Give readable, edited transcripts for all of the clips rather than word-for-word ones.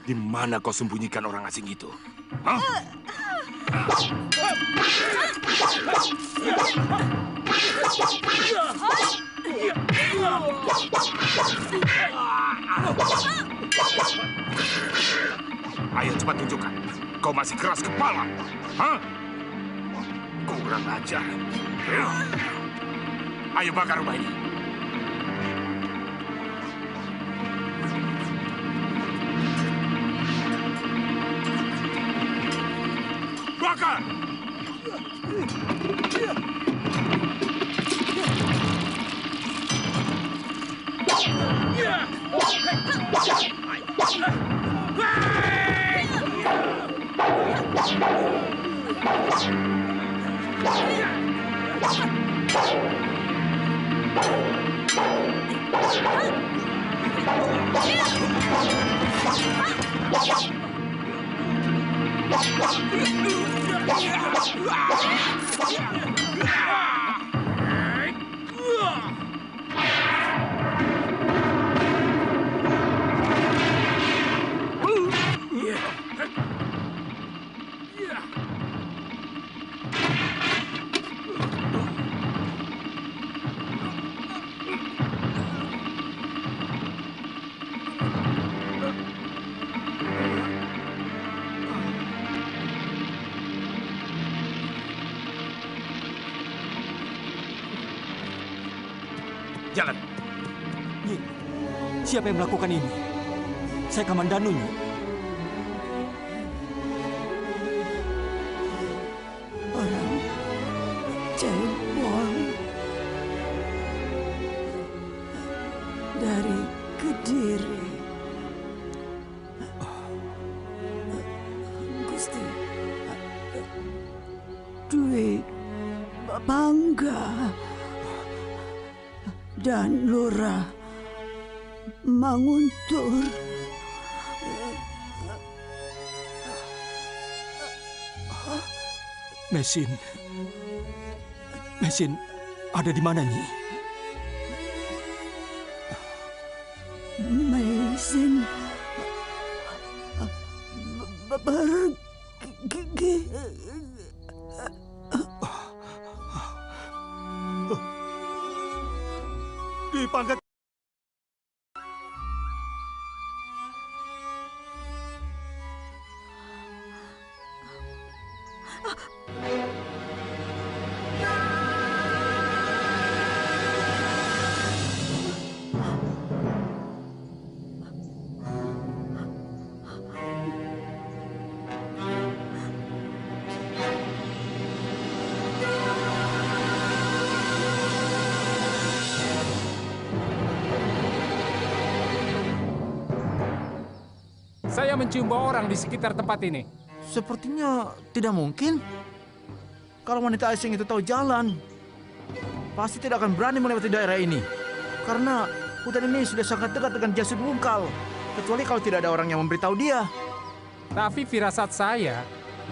Di mana kau sembunyikan orang asing itu? Hah? Ayo cepat tunjukkan. Kau masih keras kepala. Hah? Kurang ajar. Ayo bakar rumah ini. Bakar! Jalan. Nyi, siapa yang melakukan ini? Saya Kamandanu, Nyi. Orang cebol dari Kediri. Gusti Dwi Bangga dan Lurah Manguntur. Mesin ada di mana, Nyi? Mesin pergi. Dipangkat. Saya mencium bau orang di sekitar tempat ini. Sepertinya tidak mungkin. Kalau wanita asing itu tahu jalan, pasti tidak akan berani melewati daerah ini. Karena hutan ini sudah sangat dekat dengan Jasud Wungkal. Kecuali kalau tidak ada orang yang memberitahu dia. Tapi firasat saya,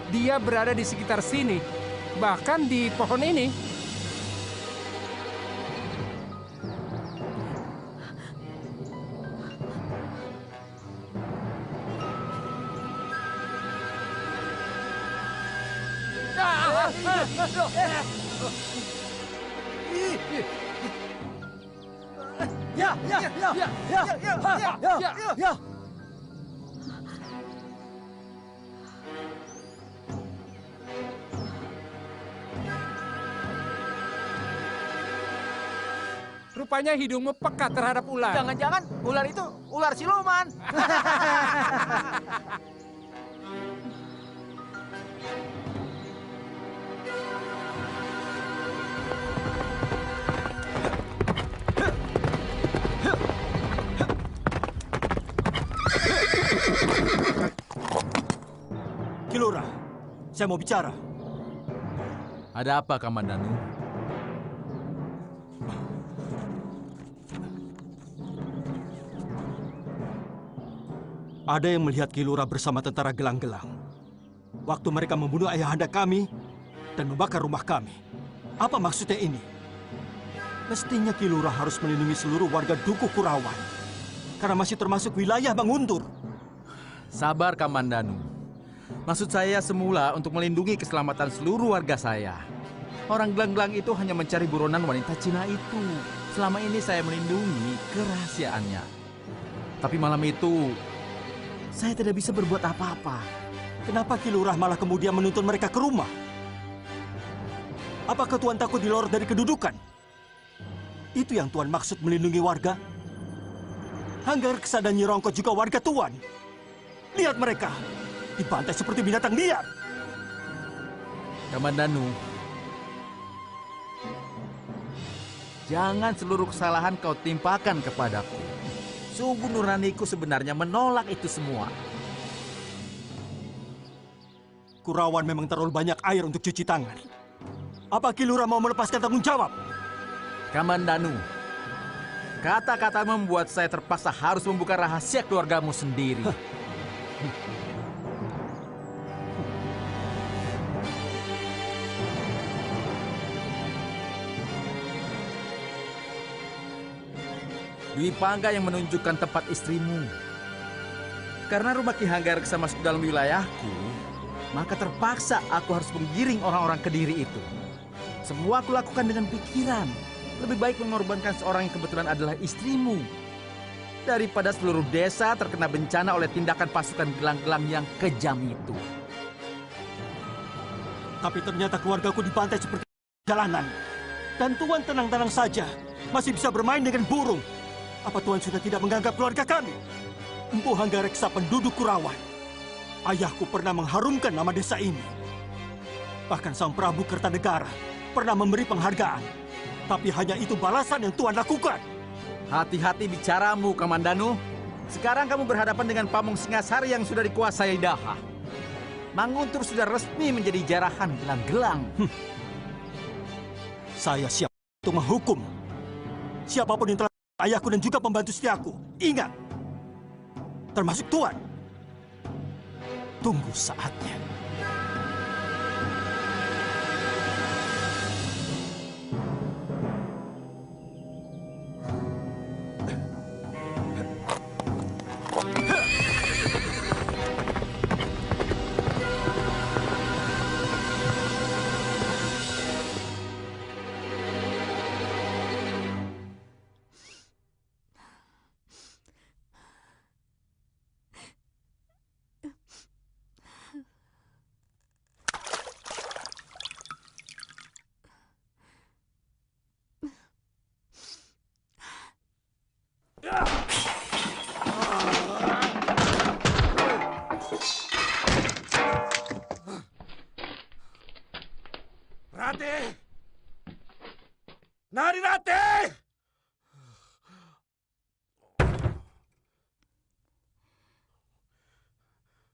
dia berada di sekitar sini. Bahkan di pohon ini. Ya. Rupanya hidungmu pekat terhadap ular. Jangan-jangan ular itu ular siluman. Saya mau bicara. Ada apa, Kamandanu? Ada yang melihat Ki Lurah bersama tentara gelang-gelang. Waktu mereka membunuh ayahanda kami dan membakar rumah kami. Apa maksudnya ini? Mestinya Ki Lurah harus melindungi seluruh warga Dukuh Kurawan. Karena masih termasuk wilayah Manguntur. Sabar, Kamandanu. Maksud saya semula untuk melindungi keselamatan seluruh warga saya. Orang gelang-gelang itu hanya mencari buronan wanita Cina itu. Selama ini saya melindungi kerahasiaannya. Tapi malam itu, saya tidak bisa berbuat apa-apa. Kenapa Ki Lurah malah kemudian menuntun mereka ke rumah? Apakah Tuan takut dilorot dari kedudukan? Itu yang Tuan maksud melindungi warga? Hanggareksa dan Nyi Rongkot juga warga Tuan. Lihat mereka, dibantai seperti binatang liar. Kamandanu, jangan seluruh kesalahan kau timpakan kepadaku. Sungguh nuraniku sebenarnya menolak itu semua. Kurawan memang terlalu banyak air untuk cuci tangan. Apa Ki Lurah mau melepaskan tanggung jawab? Kamandanu, kata-kata membuat saya terpaksa harus membuka rahasia keluargamu sendiri. Dwi Pangga yang menunjukkan tempat istrimu. Karena rumah Ki Hanggareksa masuk dalam wilayahku, maka terpaksa aku harus menggiring orang-orang Kediri itu. Semua aku lakukan dengan pikiran. Lebih baik mengorbankan seorang yang kebetulan adalah istrimu daripada seluruh desa terkena bencana oleh tindakan pasukan gelang-gelang yang kejam itu. Tapi ternyata keluargaku dibantai seperti jalanan. Dan Tuan tenang-tenang saja, masih bisa bermain dengan burung. Apa Tuan sudah tidak menganggap keluarga kami? Empu Hanggareksa penduduk Kurawan. Ayahku pernah mengharumkan nama desa ini. Bahkan Sang Prabu Kertanegara pernah memberi penghargaan. Tapi hanya itu balasan yang Tuan lakukan. Hati-hati bicaramu, Kamandanu. Sekarang kamu berhadapan dengan Pamong Singasari yang sudah dikuasai Daha. Manguntur sudah resmi menjadi jarahan gelang-gelang. Saya siap untuk menghukum siapapun yang telah ayahku dan juga pembantu setiaku. Ingat, termasuk Tuan. Tunggu saatnya. Rate! Nari Rate!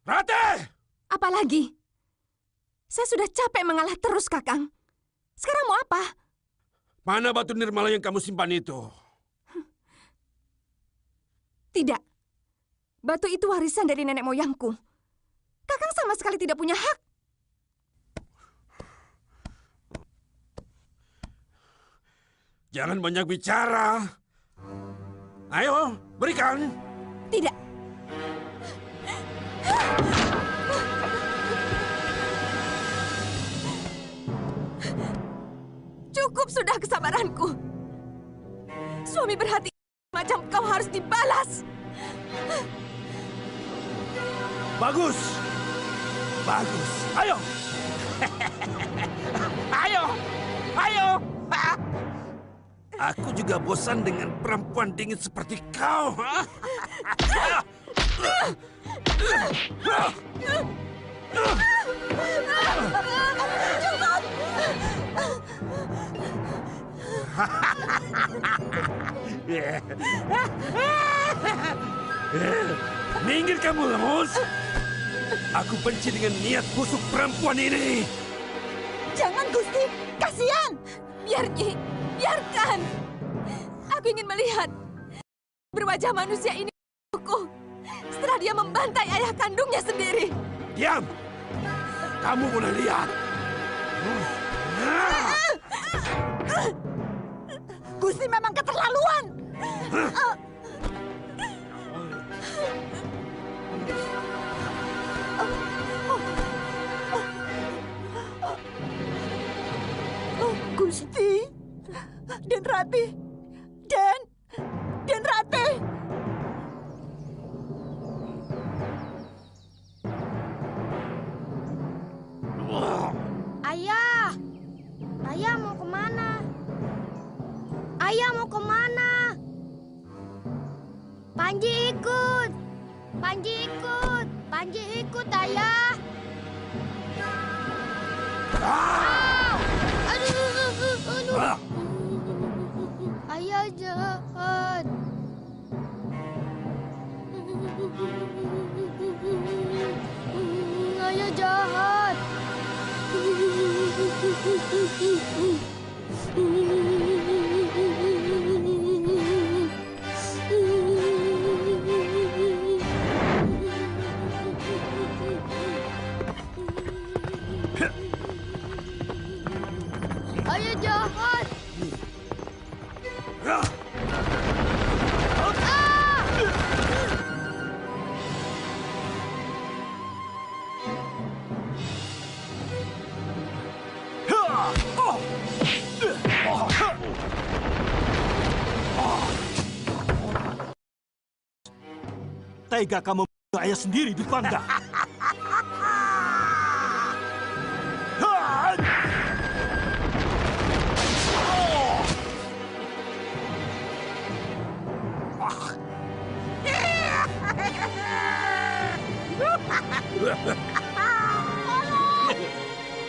Rate! Apalagi? Saya sudah capek mengalah terus, Kakang. Sekarang mau apa? Mana batu nirmala yang kamu simpan itu? Tidak. Batu itu warisan dari nenek moyangku. Kakang sama sekali tidak punya hak. Jangan banyak bicara. Ayo, berikan. Tidak. Cukup sudah kesabaranku. Suami berhati macam kau harus dibalas. Bagus. Bagus. Ayo. Ayo. Ayo. Aku juga bosan dengan perempuan dingin seperti kau. Minggir kamu, Lemus. Aku benci dengan niat busuk perempuan ini. Jangan, Gusti. Kasihan. Biar Nyi, biarkan. Aku ingin melihat berwajah manusia ini setelah dia membantai ayah kandungnya sendiri. Diam! Kamu boleh lihat. Gusti memang keterlaluan. Gusti, Den Rati, Den Rati. Ayah, ayah mau kemana? Ayah mau kemana? Panji ikut, Panji ikut, Panji ikut ayah. Aduh. Ayah jahat. Ayah jahat. Ayah jahat. Tega kamu membunuh ayah sendiri di Pangga.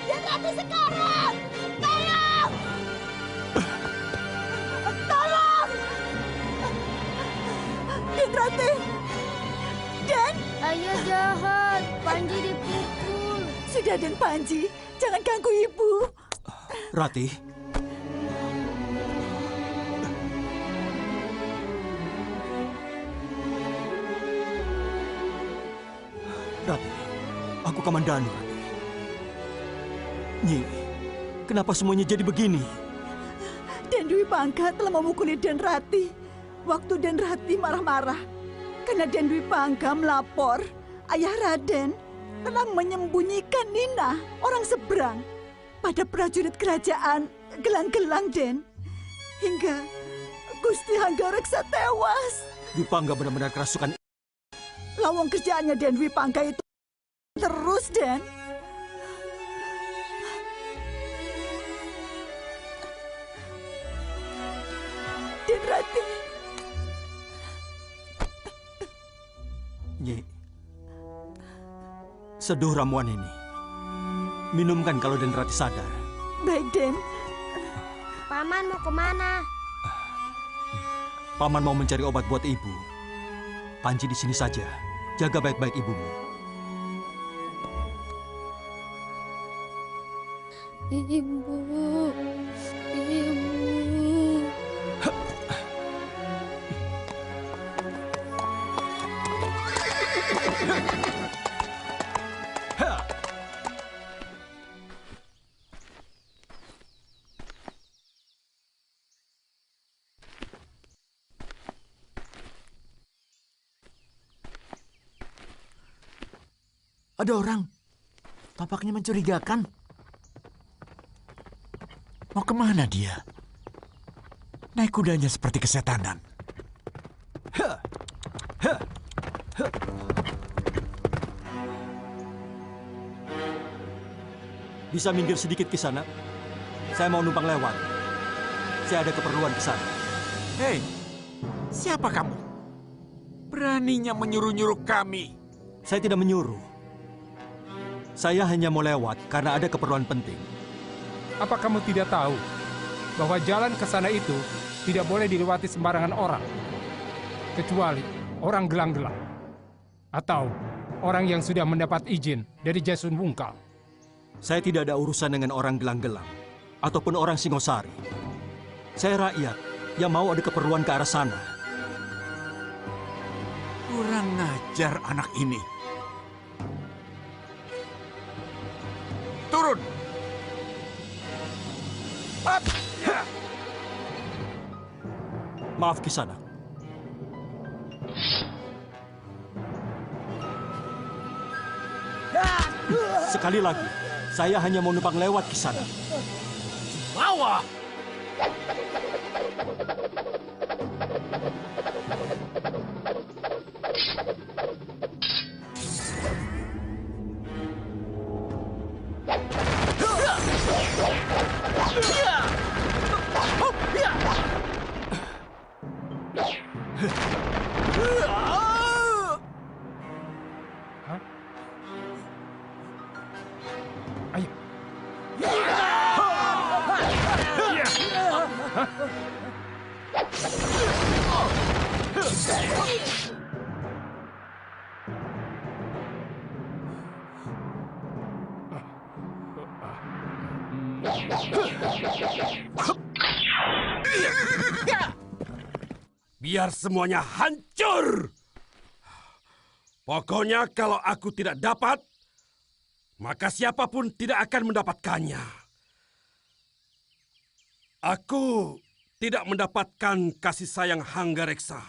Den Rati sekarang! Tolong! Tolong! Den Rati. Den, Ayah jahat, Panji dipukul. sudah Den Panji. Jangan ganggu ibu. Rati, Rati, aku Kamandanu. Nyi, kenapa semuanya jadi begini? Den Dwi Pangga telah memukuli Den Rati. Waktu Den Rati marah-marah karena Den Dwi Pangga melapor ayah Raden telah menyembunyikan Nina, orang seberang, pada prajurit kerajaan Gelang-Gelang, Den. Hingga Gusti Hanggareksa tewas. Dwi Pangga benar-benar kerasukan. Lawang kerjaannya Den Dwi Pangga itu terus, Den. Den Rati. Nyi, seduh ramuan ini. Minumkan kalau Den Rati sadar. Baik, Den. Paman mau kemana? Paman mau mencari obat buat ibu. Panji di sini saja. Jaga baik-baik ibumu. Ibu. Ada orang. Tampaknya mencurigakan. Mau kemana dia? Naik kudanya seperti kesetanan. Bisa minggir sedikit ke sana? Saya mau numpang lewat. Saya ada keperluan ke sana. Hei, siapa kamu? Beraninya menyuruh-nyuruh kami. Saya tidak menyuruh. Saya hanya mau lewat karena ada keperluan penting. Apa kamu tidak tahu bahwa jalan ke sana itu tidak boleh dilewati sembarangan orang, kecuali orang gelang-gelang atau orang yang sudah mendapat izin dari Jasun Wungkal. Saya tidak ada urusan dengan orang gelang-gelang ataupun orang Singosari. Saya rakyat yang mau ada keperluan ke arah sana. Kurang ngajar anak ini. Turun! Maaf Kisanak. Sekali lagi, saya hanya mau numpang lewat Kisanak. Bawa! Hah? Ayo. Biar semuanya hancur. Pokoknya kalau aku tidak dapat, maka siapapun tidak akan mendapatkannya. Aku tidak mendapatkan kasih sayang Hanggareksa.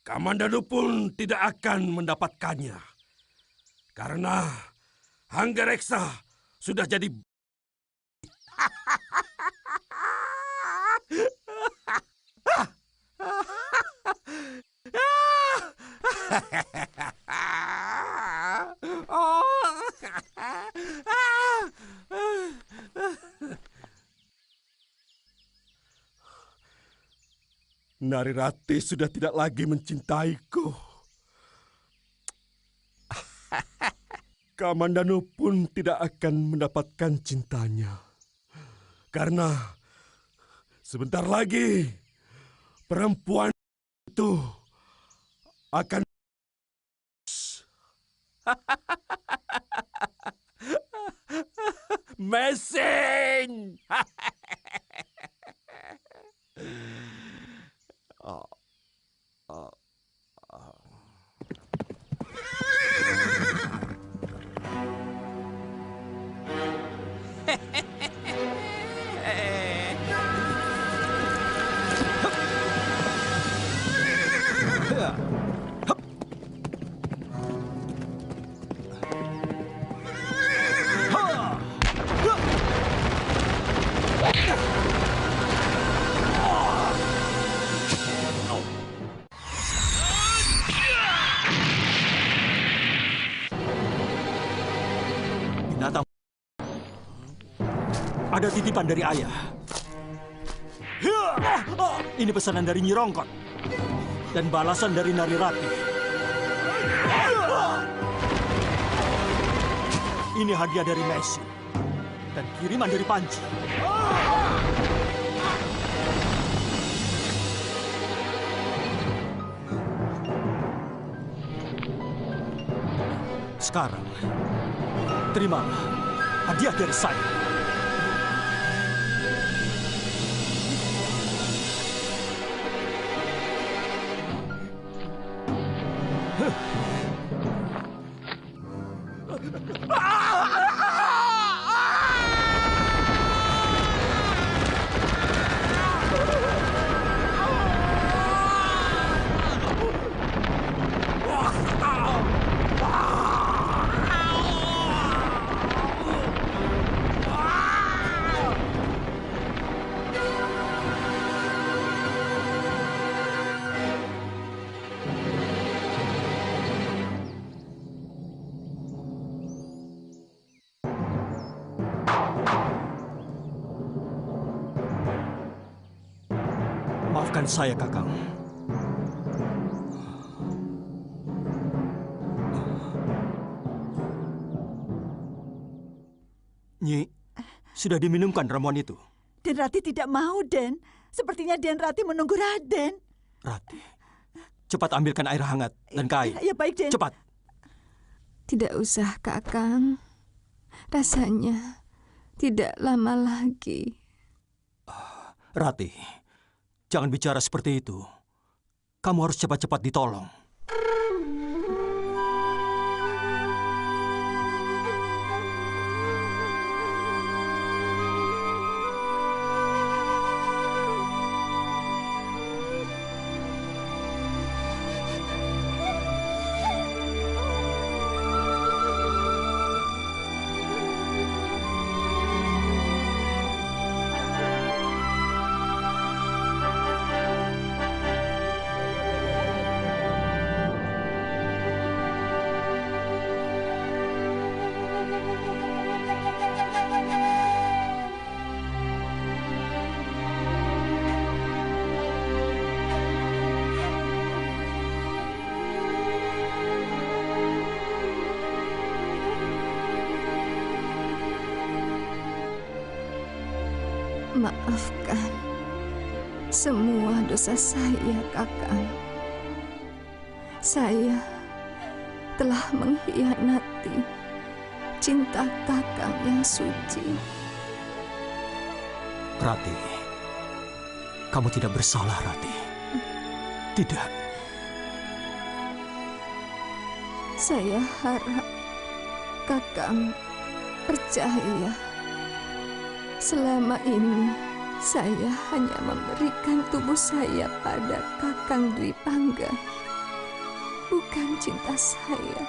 Kamandanu pun tidak akan mendapatkannya. Karena Hanggareksa sudah jadi... Narirati sudah tidak lagi mencintaiku. Kamandanu pun tidak akan mendapatkan cintanya. Karena sebentar lagi perempuan itu akan mesin. Binatang. Ada titipan dari ayah. Ini pesanan dari Nyi Rongkot. Dan balasan dari Narirati. Ini hadiah dari Messi. Dan kiriman dari Panci. Sekarang, terimalah hadiah dari saya. Maafkan saya, Kakang. Nyi, sudah diminumkan ramuan itu? Den Rati tidak mau, Den. Sepertinya Den Rati menunggu Raden. Rati, cepat ambilkan air hangat dan kain. Ya baik, Den. Cepat. Tidak usah, Kakang. Rasanya tidak lama lagi. Rati, jangan bicara seperti itu. Kamu harus cepat-cepat ditolong. Maafkan semua dosa saya, Kakang. Saya telah mengkhianati cinta Kakang yang suci. Rati, kamu tidak bersalah, Rati. Tidak. Saya harap Kakang percaya. Selama ini, saya hanya memberikan tubuh saya pada Kakang Dwi Pangga, bukan cinta saya.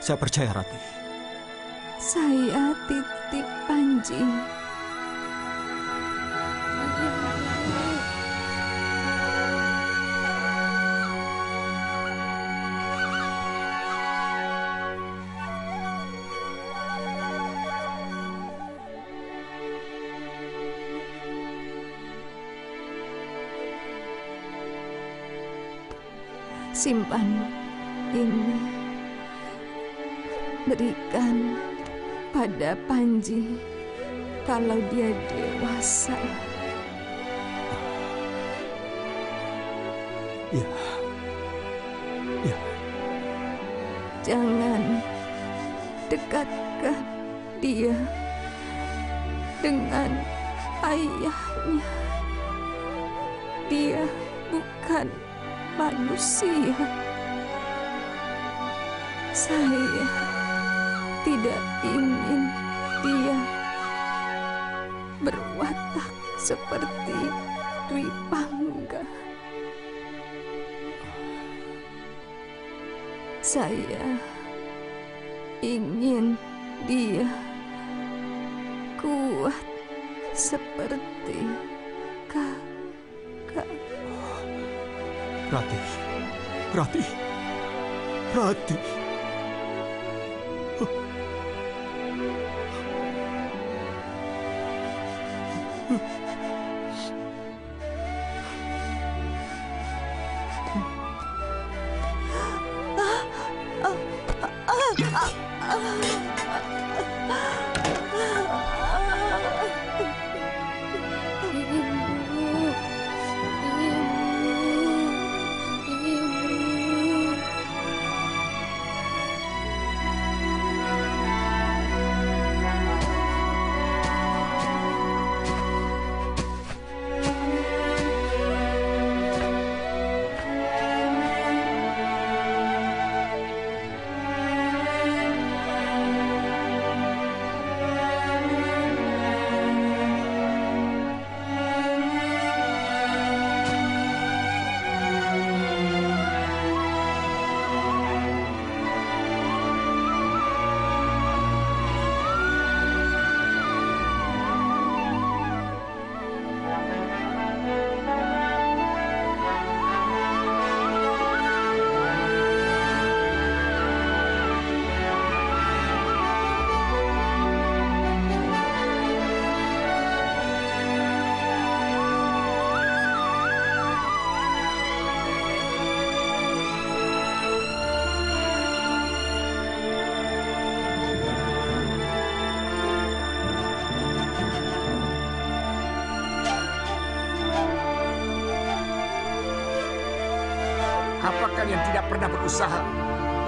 Saya percaya, Rati. Saya titip Panji. Simpan ini, berikan pada Panji kalau dia dewasa. Ya. Ya. Jangan dekatkan dia dengan ayahnya. Dia bukan manusia. Saya tidak ingin dia berwatak seperti Dwi Pangga. Saya ingin dia kuat seperti Kakak. Rati. Rati. Rati. Apa kalian tidak pernah berusaha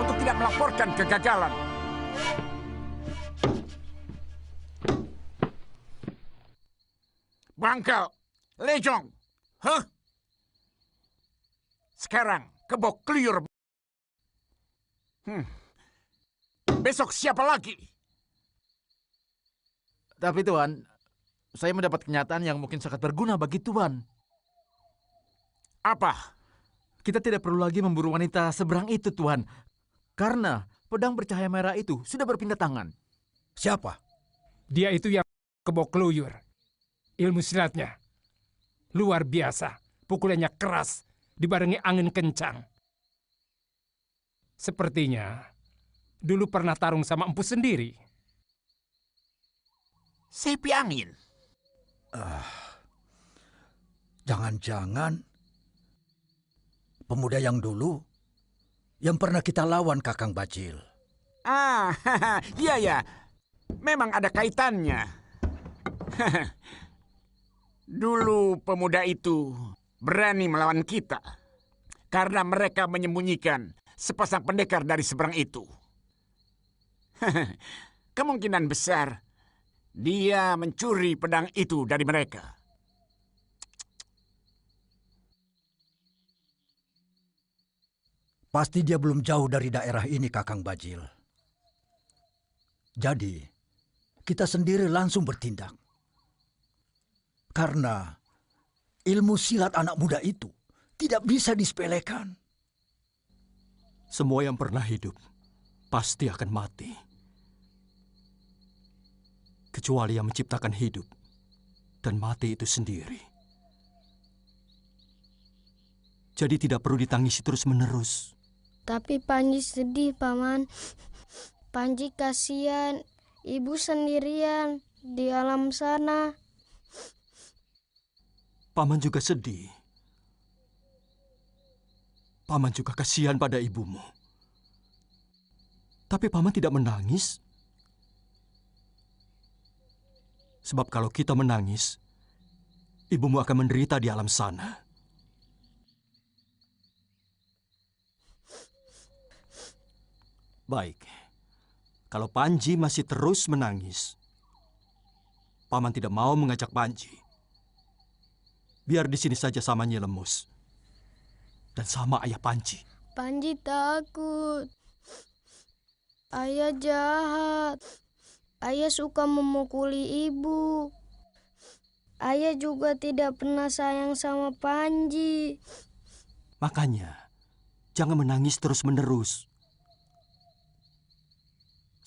untuk tidak melaporkan kegagalan? Bangkal, Lejong, hah? Sekarang kebok Kluyur. Besok siapa lagi? Tapi Tuan, saya mendapat kenyataan yang mungkin sangat berguna bagi Tuan. Apa? Kita tidak perlu lagi memburu wanita seberang itu, Tuan. Karena pedang bercahaya merah itu sudah berpindah tangan. Siapa? Dia itu yang kebok Kluyur. Ilmu silatnya luar biasa. Pukulannya keras, dibarengi angin kencang. Sepertinya dulu pernah tarung sama empu sendiri. Sepi angin. Jangan-jangan pemuda yang dulu yang pernah kita lawan, Kakang Bajil. Iya ya. Memang ada kaitannya. Dulu pemuda itu berani melawan kita karena mereka menyembunyikan sepasang pendekar dari seberang itu. Kemungkinan besar dia mencuri pedang itu dari mereka. Pasti dia belum jauh dari daerah ini, Kakang Bajil. Jadi, kita sendiri langsung bertindak. Karena ilmu silat anak muda itu tidak bisa disepelekan. Semua yang pernah hidup pasti akan mati. Kecuali yang menciptakan hidup dan mati itu sendiri. Jadi tidak perlu ditangisi terus-menerus. Tapi Panji sedih, Paman. Panji kasihan, ibu sendirian di alam sana. Paman juga sedih. Paman juga kasihan pada ibumu. Tapi Paman tidak menangis. Sebab kalau kita menangis, ibumu akan menderita di alam sana. Baik, kalau Panji masih terus menangis, Paman tidak mau mengajak Panji. Biar di sini saja sama Nyi Lemus dan sama ayah Panji. Panji takut. Ayah jahat. Ayah suka memukuli ibu. Ayah juga tidak pernah sayang sama Panji. Makanya, jangan menangis terus-menerus.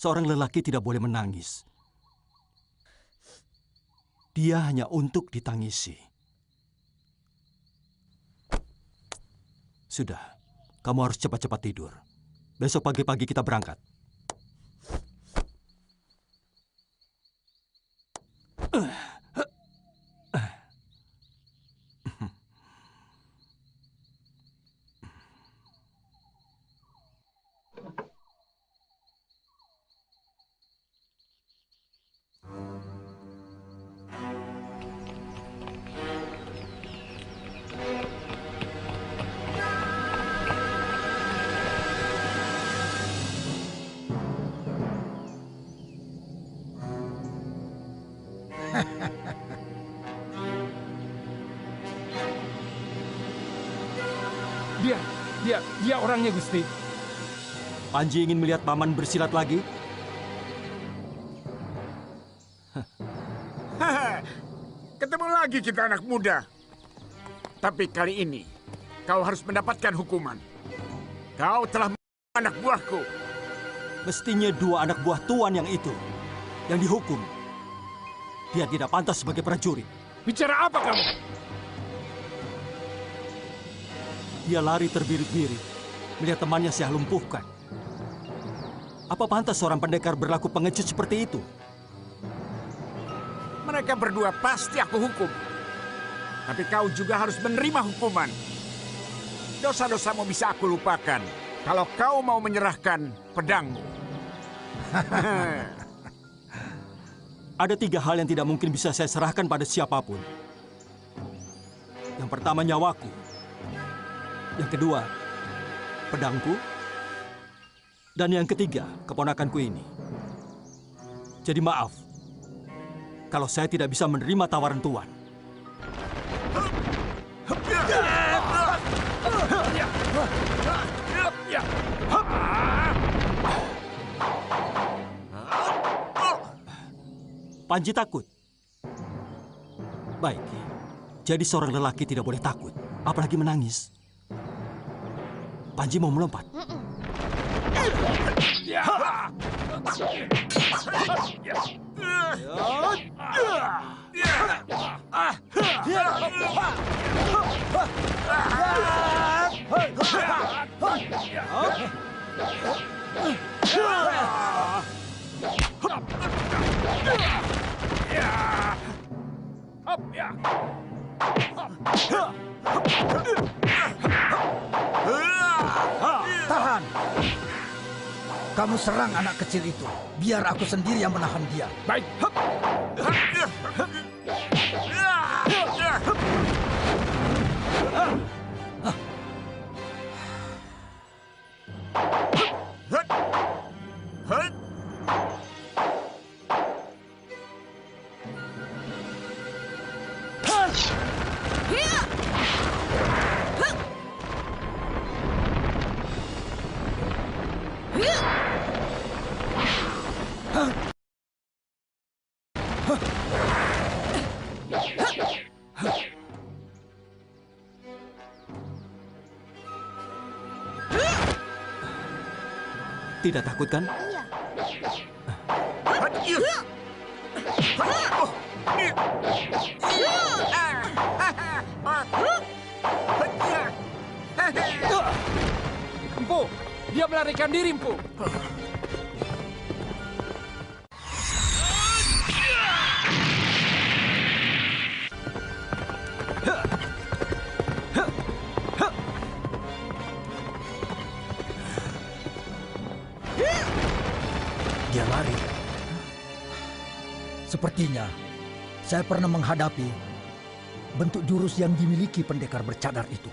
Seorang lelaki tidak boleh menangis. Dia hanya untuk ditangisi. Sudah, kamu harus cepat-cepat tidur. Besok pagi-pagi kita berangkat. Dia orangnya, Gusti. Panji ingin melihat Paman bersilat lagi? Ketemu lagi kita anak muda. Tapi kali ini kau harus mendapatkan hukuman. Kau telah anak buahku. Mestinya dua anak buah tuan yang itu yang dihukum. Dia tidak pantas sebagai prajurit. Bicara apa kamu? Dia lari terbirit-birit melihat temannya Syah lumpuhkan. Apa pantas seorang pendekar berlaku pengecut seperti itu? Mereka berdua pasti aku hukum. Tapi kau juga harus menerima hukuman. Dosa-dosamu bisa aku lupakan kalau kau mau menyerahkan pedangmu. Ada 3 hal yang tidak mungkin bisa saya serahkan pada siapapun. Yang pertama nyawaku. Yang kedua, pedangku, dan yang ketiga, keponakanku ini. Jadi maaf, kalau saya tidak bisa menerima tawaran Tuan. Panji takut? Baik, jadi seorang lelaki tidak boleh takut, apalagi menangis. Panji mau melompat? Tahan! Kamu serang anak kecil itu. Biar aku sendiri yang menahan dia. Baik. Tidak takut kan? Iya. Empu, dia melarikan diri, Empu. Dia lari. Sepertinya saya pernah menghadapi bentuk jurus yang dimiliki pendekar bercadar itu.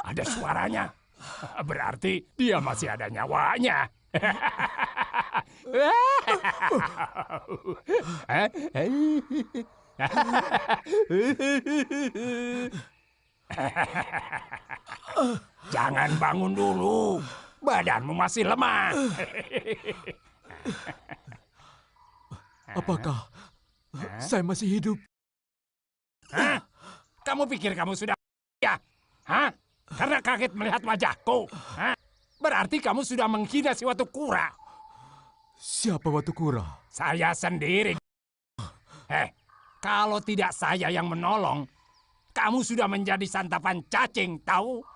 Ada suaranya. Berarti dia masih ada nyawanya. Jangan bangun dulu. Badanmu masih lemah. Apakah saya masih hidup? Hah? Kamu pikir kamu sudah ya? Hah? Karena kaget melihat wajahku? Hah? Berarti kamu sudah menghina si Watukura. Siapa Watukura? Saya sendiri. Kalau tidak saya yang menolong, kamu sudah menjadi santapan cacing, tahu?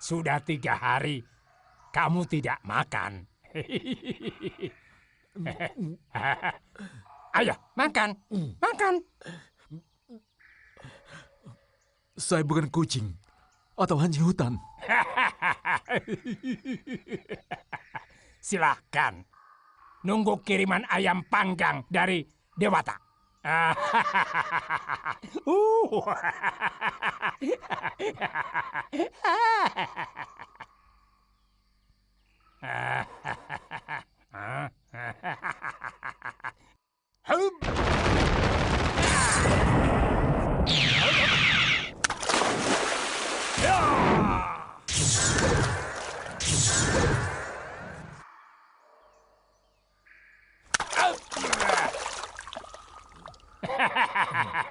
Sudah 3 hari kamu tidak makan. Ayo, makan. Makan. Saya bukan kucing atau anjing hutan. Silahkan. Nunggu kiriman ayam panggang dari Dewata.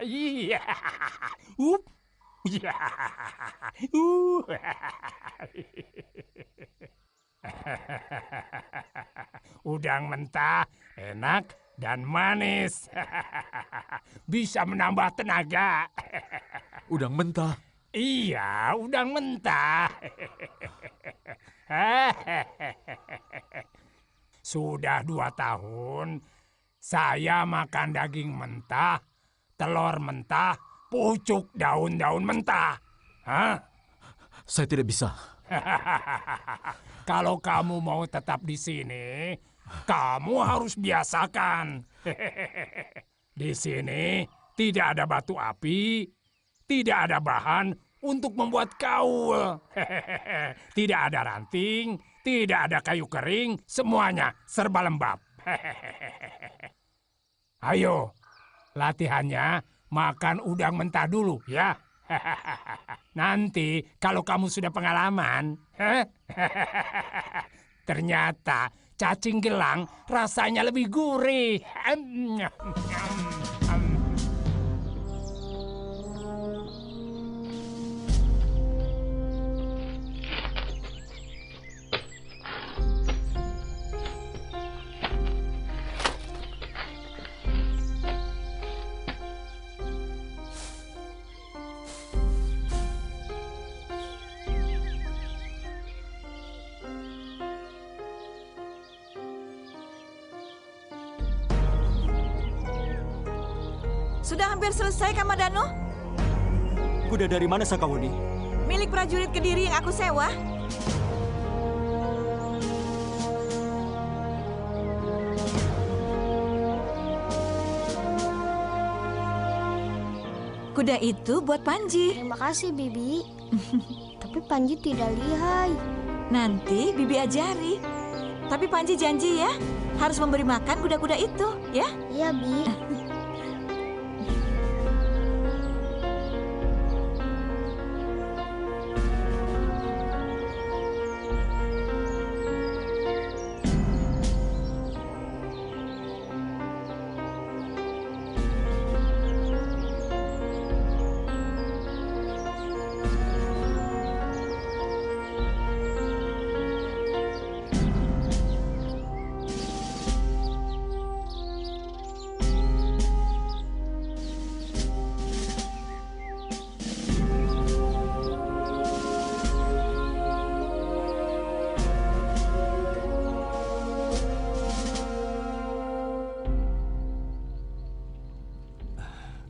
Iya. Ya. Udang mentah, enak dan manis. Bisa menambah tenaga. Udang mentah. Iya, udang mentah. Sudah 2 tahun, saya makan daging mentah, telur mentah, pucuk daun-daun mentah. Hah? Saya tidak bisa. Kalau kamu mau tetap di sini, kamu harus biasakan. Di sini tidak ada batu api, tidak ada bahan untuk membuat kaul. Tidak ada ranting, tidak ada kayu kering, semuanya serba lembab. Ayo, latihannya makan udang mentah dulu ya. Nanti kalau kamu sudah pengalaman, ternyata cacing gelang rasanya lebih gurih. Sudah hampir selesai, Kamadano? Kuda dari mana, Sakawuni? Milik prajurit Kediri yang aku sewa. Kuda itu buat Panji. Terima kasih, Bibi. Tapi Panji tidak lihai. Nanti Bibi ajari. Tapi Panji janji ya, harus memberi makan kuda-kuda itu, ya? Iya, Bi.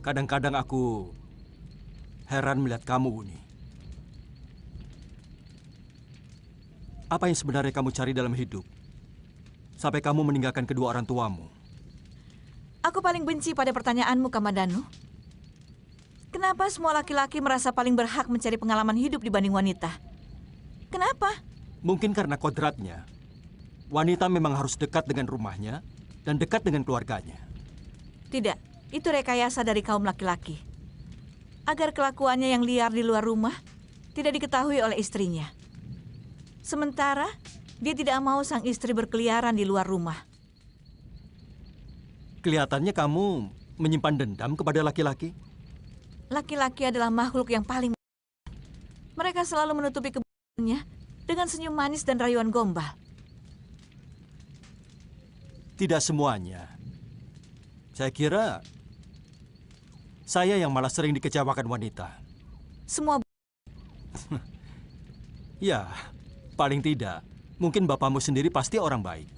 Kadang-kadang aku heran melihat kamu, Wuni. Apa yang sebenarnya kamu cari dalam hidup? Sampai kamu meninggalkan kedua orang tuamu. Aku paling benci pada pertanyaanmu, Kamadano. Kenapa semua laki-laki merasa paling berhak mencari pengalaman hidup dibanding wanita? Kenapa? Mungkin karena kodratnya. Wanita memang harus dekat dengan rumahnya dan dekat dengan keluarganya. Tidak. Itu rekayasa dari kaum laki-laki. Agar kelakuannya yang liar di luar rumah tidak diketahui oleh istrinya. Sementara dia tidak mau sang istri berkeliaran di luar rumah. Kelihatannya kamu menyimpan dendam kepada laki-laki. Laki-laki adalah makhluk yang paling... Mereka selalu menutupi kebohongannya dengan senyum manis dan rayuan gombal. Tidak semuanya. Saya kira saya yang malah sering dikecewakan wanita. Semua... Ya, paling tidak. Mungkin bapakmu sendiri pasti orang baik.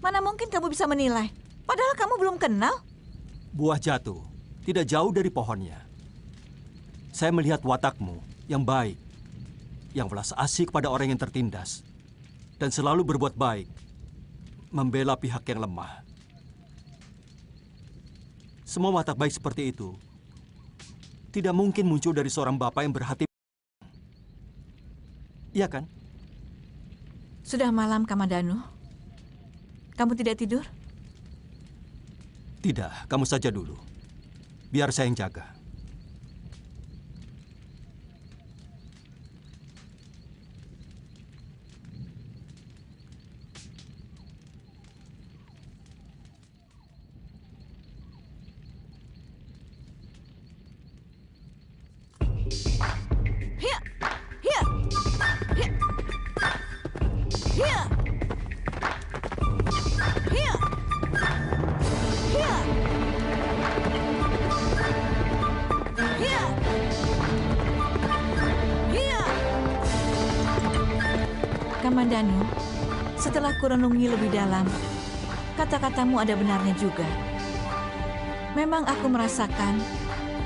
Mana mungkin kamu bisa menilai? Padahal kamu belum kenal. Buah jatuh, tidak jauh dari pohonnya. Saya melihat watakmu yang baik, yang welas asih kepada orang yang tertindas, dan selalu berbuat baik, membela pihak yang lemah. Semua watak baik seperti itu tidak mungkin muncul dari seorang bapak yang berhati. Iya kan? Sudah malam, Kamandanu. Kamu tidak tidur? Tidak, kamu saja dulu. Biar saya yang jaga. Kamandanu, setelah kurenungi lebih dalam, kata-katamu ada benarnya juga. Memang aku merasakan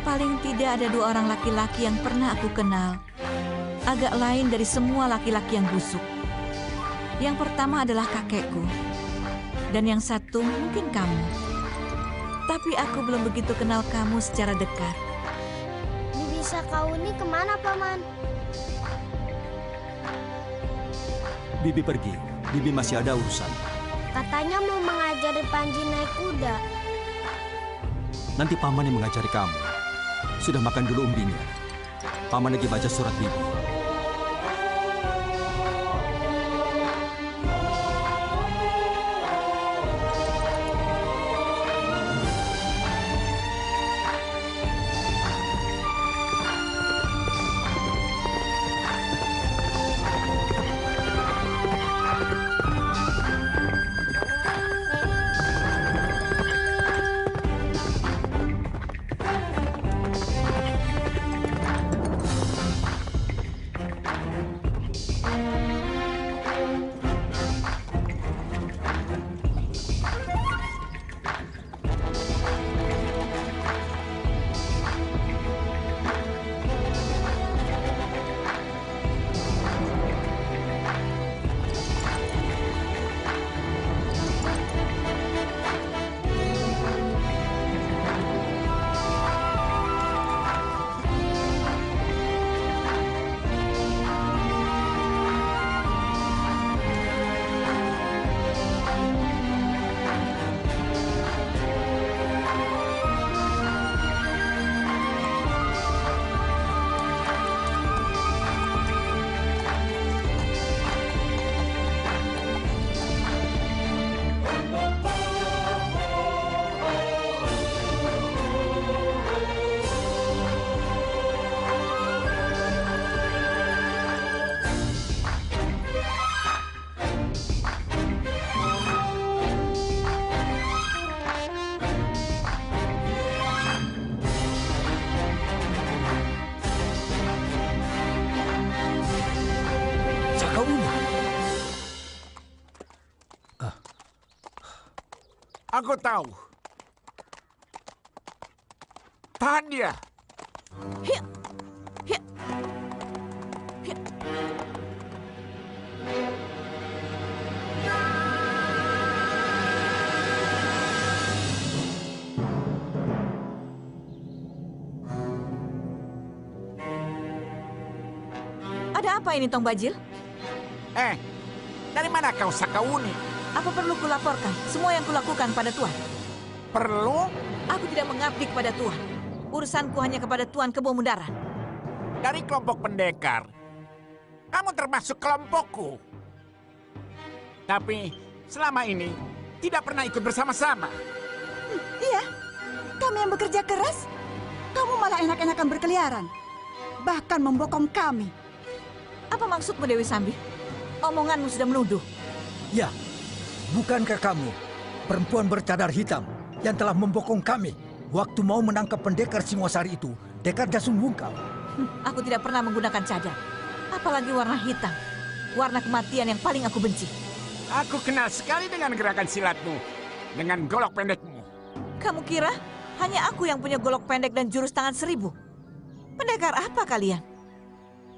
paling tidak ada 2 orang laki-laki yang pernah aku kenal agak lain dari semua laki-laki yang busuk. Yang pertama adalah kakekku, dan yang satu mungkin kamu. Tapi aku belum begitu kenal kamu secara dekat. Bibi Sakauni kemana, Paman? Bibi pergi. Bibi masih ada urusan. Katanya mau mengajari Panji naik kuda. Nanti Paman yang mengajari kamu. Sudah makan dulu umbinya. Paman lagi baca surat Bibi. Aku tahu. Tahan dia. Ada apa ini, Tong Bajil? Dari mana kau, Sakauni? Apa perlu kulaporkan semua yang kulakukan pada Tuan? Perlu? Aku tidak mengabdi kepada Tuan. Urusanku hanya kepada Tuan Kebo Mundaran. Dari kelompok pendekar, kamu termasuk kelompokku. Tapi selama ini tidak pernah ikut bersama-sama. Iya, kami yang bekerja keras, kamu malah enak-enakan berkeliaran. Bahkan membokong kami. Apa maksudmu, Dewi Sambi? Omonganmu sudah menuduh. Ya, bukankah kamu perempuan bercadar hitam yang telah membokong kami waktu mau menangkap pendekar Singosari itu, Dekar Jasung Wungkal? Aku tidak pernah menggunakan cadar, apalagi warna hitam. Warna kematian yang paling aku benci. Aku kenal sekali dengan gerakan silatmu, dengan golok pendekmu. Kamu kira hanya aku yang punya golok pendek dan jurus tangan 1000? Pendekar apa kalian?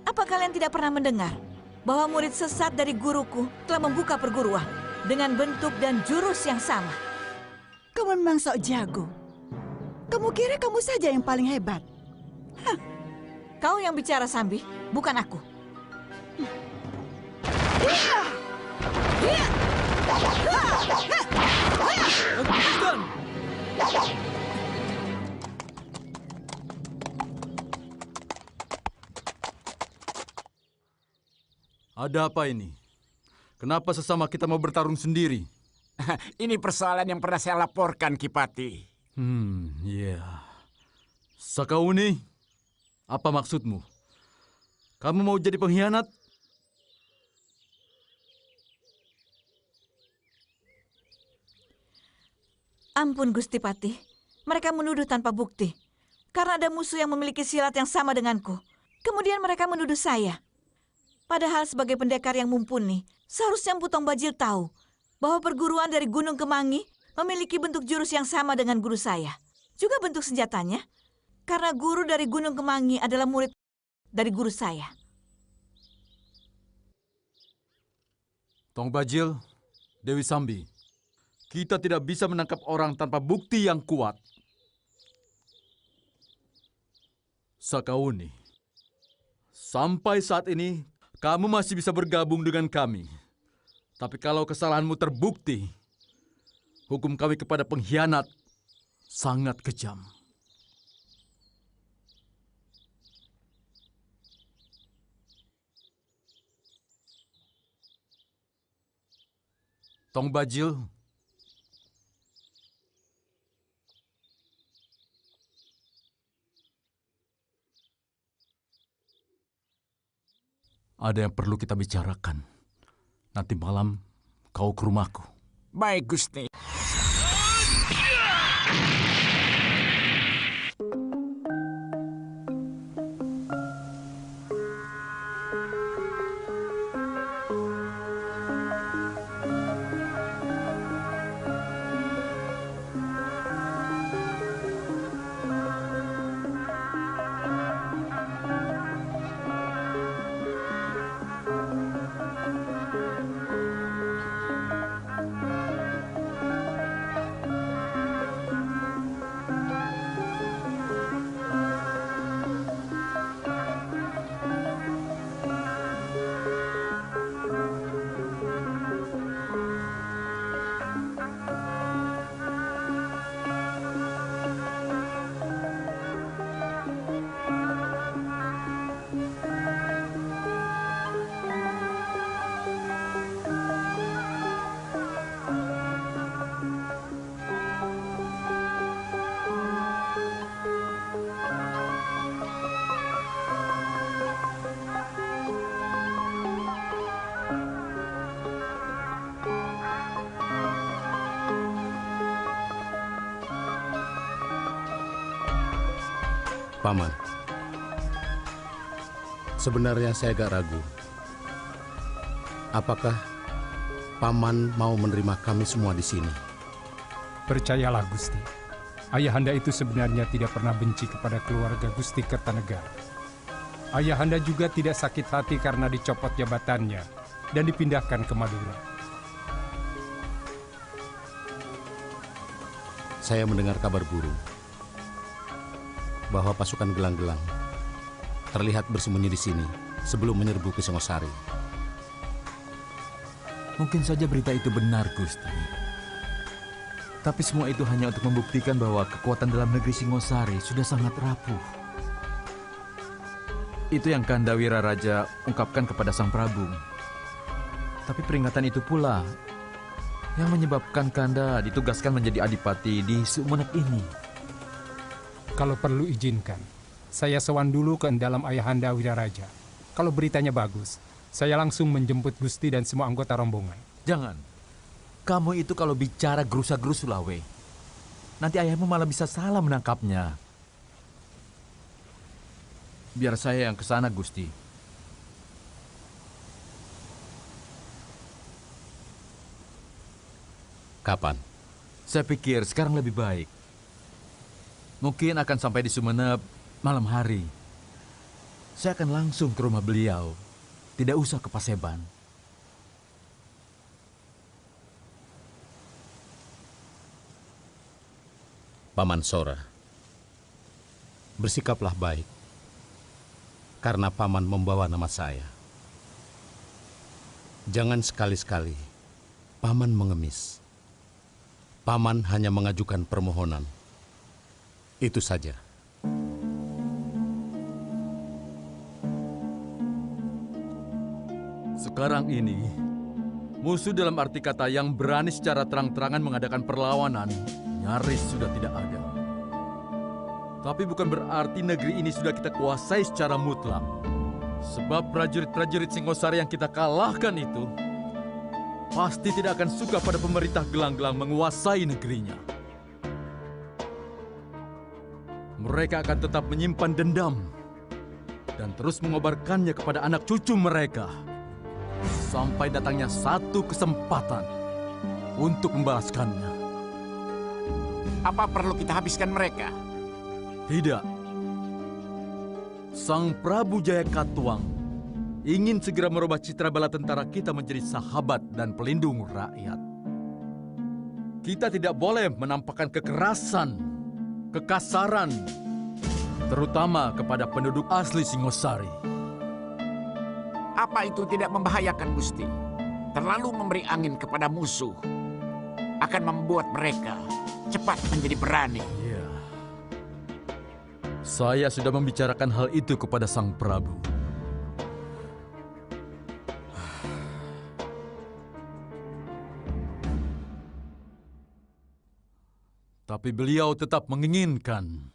Apa kalian tidak pernah mendengar bahwa murid sesat dari guruku telah membuka perguruan dengan bentuk dan jurus yang sama? Kamu memang sok jago. Kamu kira kamu saja yang paling hebat? Hah. Kau yang bicara, Sambi, bukan aku. Ada apa ini? Kenapa sesama kita mau bertarung sendiri? Ini persoalan yang pernah saya laporkan, Kipati. Iya. Sakauni, apa maksudmu? Kamu mau jadi pengkhianat? Ampun Gusti Patih, mereka menuduh tanpa bukti. Karena ada musuh yang memiliki silat yang sama denganku. Kemudian mereka menuduh saya. Padahal sebagai pendekar yang mumpuni, seharusnya Empu Tong Bajil tahu bahwa perguruan dari Gunung Kemangi memiliki bentuk jurus yang sama dengan guru saya. Juga bentuk senjatanya. Karena guru dari Gunung Kemangi adalah murid dari guru saya. Tong Bajil, Dewi Sambi, kita tidak bisa menangkap orang tanpa bukti yang kuat. Sakauni, sampai saat ini kamu masih bisa bergabung dengan kami. Tapi kalau kesalahanmu terbukti, hukum kami kepada pengkhianat sangat kejam. Tong Bajil, ada yang perlu kita bicarakan. Nanti malam kau ke rumahku. Baik, Gusti. Paman, sebenarnya saya agak ragu. Apakah Paman mau menerima kami semua di sini? Percayalah Gusti, Ayahanda itu sebenarnya tidak pernah benci kepada keluarga Gusti Kertanegara. Ayahanda juga tidak sakit hati karena dicopot jabatannya dan dipindahkan ke Madura. Saya mendengar kabar burung bahwa pasukan gelang-gelang terlihat bersembunyi di sini sebelum menyerbu ke Singosari. Mungkin saja berita itu benar, Gusti. Tapi semua itu hanya untuk membuktikan bahwa kekuatan dalam negeri Singosari sudah sangat rapuh. Itu yang Kandawira Raja ungkapkan kepada Sang Prabu. Tapi peringatan itu pula yang menyebabkan Kanda ditugaskan menjadi adipati di Sumenep ini. Kalau perlu izinkan, saya sowan dulu ke dalam Ayahanda Wiraraja. Kalau beritanya bagus, saya langsung menjemput Gusti dan semua anggota rombongan. Jangan. Kamu itu kalau bicara gerusa-gerusu Lawe. Nanti ayahmu malah bisa salah menangkapnya. Biar saya yang ke sana, Gusti. Kapan? Saya pikir sekarang lebih baik. Mungkin akan sampai di Sumenep malam hari. Saya akan langsung ke rumah beliau. Tidak usah ke Paseban. Paman Sora, bersikaplah baik. Karena Paman membawa nama saya. Jangan sekali-sekali Paman mengemis. Paman hanya mengajukan permohonan. Itu saja. Sekarang ini, musuh dalam arti kata yang berani secara terang-terangan mengadakan perlawanan nyaris sudah tidak ada. Tapi bukan berarti negeri ini sudah kita kuasai secara mutlak. Sebab prajurit-prajurit Singosari yang kita kalahkan itu pasti tidak akan suka pada pemerintah gelang-gelang menguasai negerinya. Mereka akan tetap menyimpan dendam dan terus mengobarkannya kepada anak cucu mereka sampai datangnya satu kesempatan untuk membalaskannya. Apa perlu kita habiskan mereka? Tidak. Sang Prabu Jayakatwang ingin segera merubah citra bala tentara kita menjadi sahabat dan pelindung rakyat. Kita tidak boleh menampakkan kekerasan, kekasaran, terutama kepada penduduk asli Singosari. Apa itu tidak membahayakan, Gusti? Terlalu memberi angin kepada musuh akan membuat mereka cepat menjadi berani. Iya. Saya sudah membicarakan hal itu kepada Sang Prabu. Tapi beliau tetap menginginkan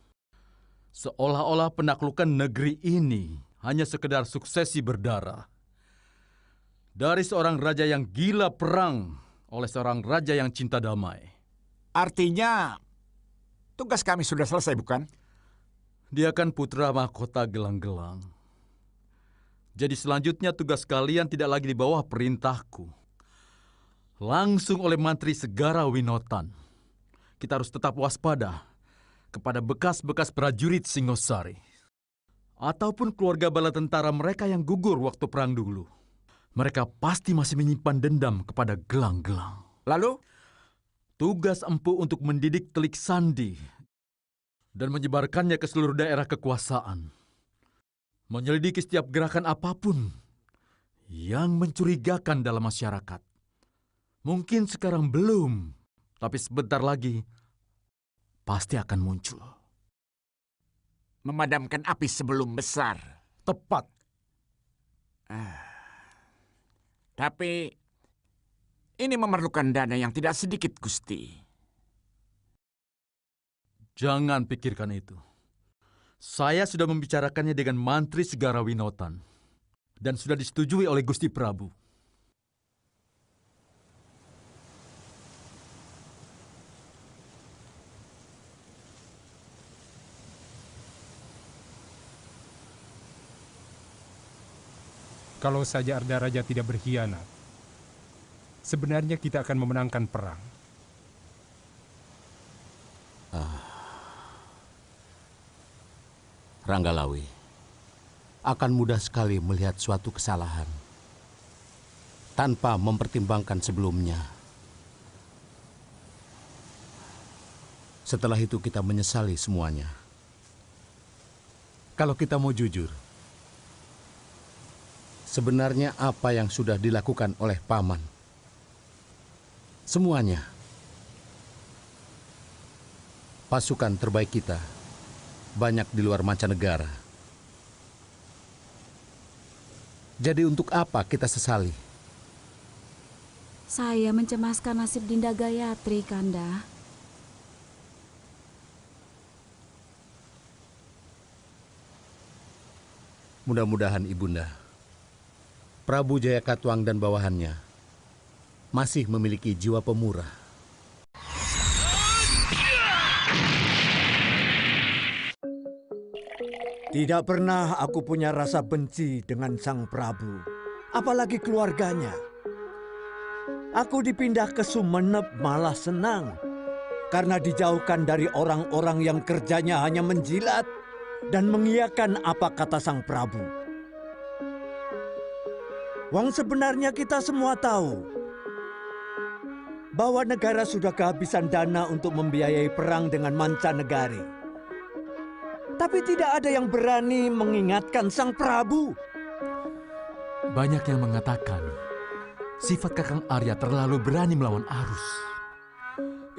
seolah-olah penaklukan negeri ini hanya sekedar suksesi berdarah. Dari seorang raja yang gila perang oleh seorang raja yang cinta damai. Artinya, tugas kami sudah selesai, bukan? Dia kan putra mahkota gelang-gelang. Jadi selanjutnya tugas kalian tidak lagi di bawah perintahku. Langsung oleh Mantri Segara Winotan. Kita harus tetap waspada kepada bekas-bekas prajurit Singosari. Ataupun keluarga bala tentara mereka yang gugur waktu perang dulu. Mereka pasti masih menyimpan dendam kepada gelang-gelang. Lalu? Tugas empu untuk mendidik Telik Sandi dan menyebarkannya ke seluruh daerah kekuasaan. Menyelidiki setiap gerakan apapun yang mencurigakan dalam masyarakat. Mungkin sekarang belum, tapi sebentar lagi pasti akan muncul. Memadamkan api sebelum besar. Tepat. Tapi ini memerlukan dana yang tidak sedikit, Gusti. Jangan pikirkan itu. Saya sudah membicarakannya dengan Mantri Segara Winotan dan sudah disetujui oleh Gusti Prabu. Kalau saja Arda Raja tidak berkhianat, sebenarnya kita akan memenangkan perang. Ranggalawi, akan mudah sekali melihat suatu kesalahan tanpa mempertimbangkan sebelumnya. Setelah itu kita menyesali semuanya. Kalau kita mau jujur, sebenarnya apa yang sudah dilakukan oleh Paman? Semuanya. Pasukan terbaik kita banyak di luar mancanegara. Jadi untuk apa kita sesali? Saya mencemaskan nasib Dinda Gayatri, Kanda. Mudah-mudahan Ibunda, Prabu Jayakatwang dan bawahannya masih memiliki jiwa pemurah. Tidak pernah aku punya rasa benci dengan Sang Prabu, apalagi keluarganya. Aku dipindah ke Sumenep malah senang, karena dijauhkan dari orang-orang yang kerjanya hanya menjilat dan mengiyakan apa kata Sang Prabu. Wang sebenarnya kita semua tahu bahwa negara sudah kehabisan dana untuk membiayai perang dengan mancanegari. Tapi tidak ada yang berani mengingatkan Sang Prabu. Banyak yang mengatakan sifat Kakang Arya terlalu berani melawan arus.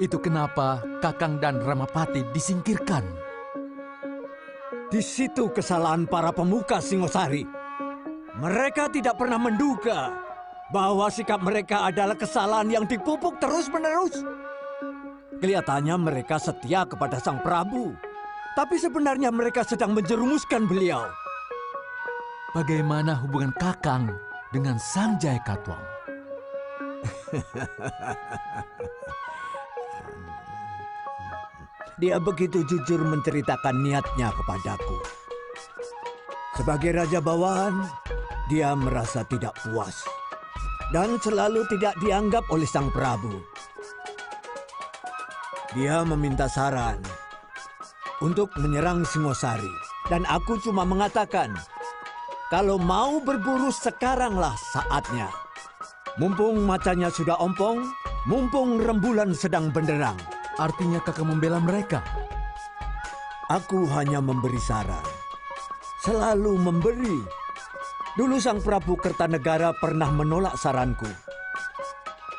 Itu kenapa Kakang dan Ramapati disingkirkan. Di situ kesalahan para pemuka Singosari. Mereka tidak pernah menduga bahwa sikap mereka adalah kesalahan yang dipupuk terus-menerus. Kelihatannya mereka setia kepada Sang Prabu, tapi sebenarnya mereka sedang menjerumuskan beliau. Bagaimana hubungan Kakang dengan Sang Jayakatwang? Dia begitu jujur menceritakan niatnya kepadaku. Sebagai raja bawahan, dia merasa tidak puas dan selalu tidak dianggap oleh Sang Prabu. Dia meminta saran untuk menyerang Singosari, dan aku cuma mengatakan, kalau mau berburu sekaranglah saatnya. Mumpung matanya sudah ompong, mumpung rembulan sedang benderang. Artinya Kakang membela mereka? Aku hanya memberi saran. Selalu memberi. Dulu Sang Prabu Kertanegara pernah menolak saranku.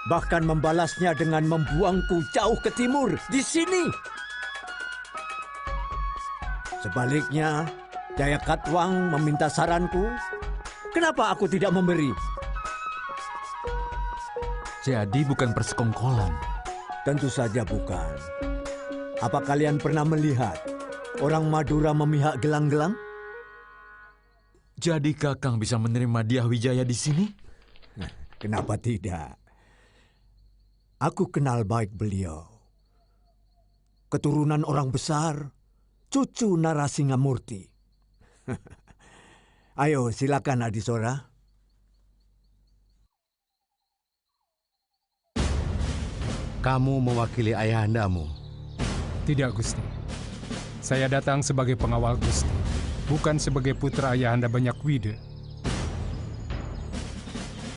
Bahkan membalasnya dengan membuangku jauh ke timur, di sini. Sebaliknya, Jayakatwang meminta saranku. Kenapa aku tidak memberi? Jadi bukan persekongkolan? Tentu saja bukan. Apa kalian pernah melihat orang Madura memihak gelang-gelang? Jadi Kakang bisa menerima Dyah Wijaya di sini? Kenapa tidak? Aku kenal baik beliau. Keturunan orang besar, cucu Narasingamurti. Ayo, silakan Adisora. Kamu mewakili ayahandamu? Tidak, Gusti. Saya datang sebagai pengawal Gusti, bukan sebagai putra Ayahanda Banyakwida.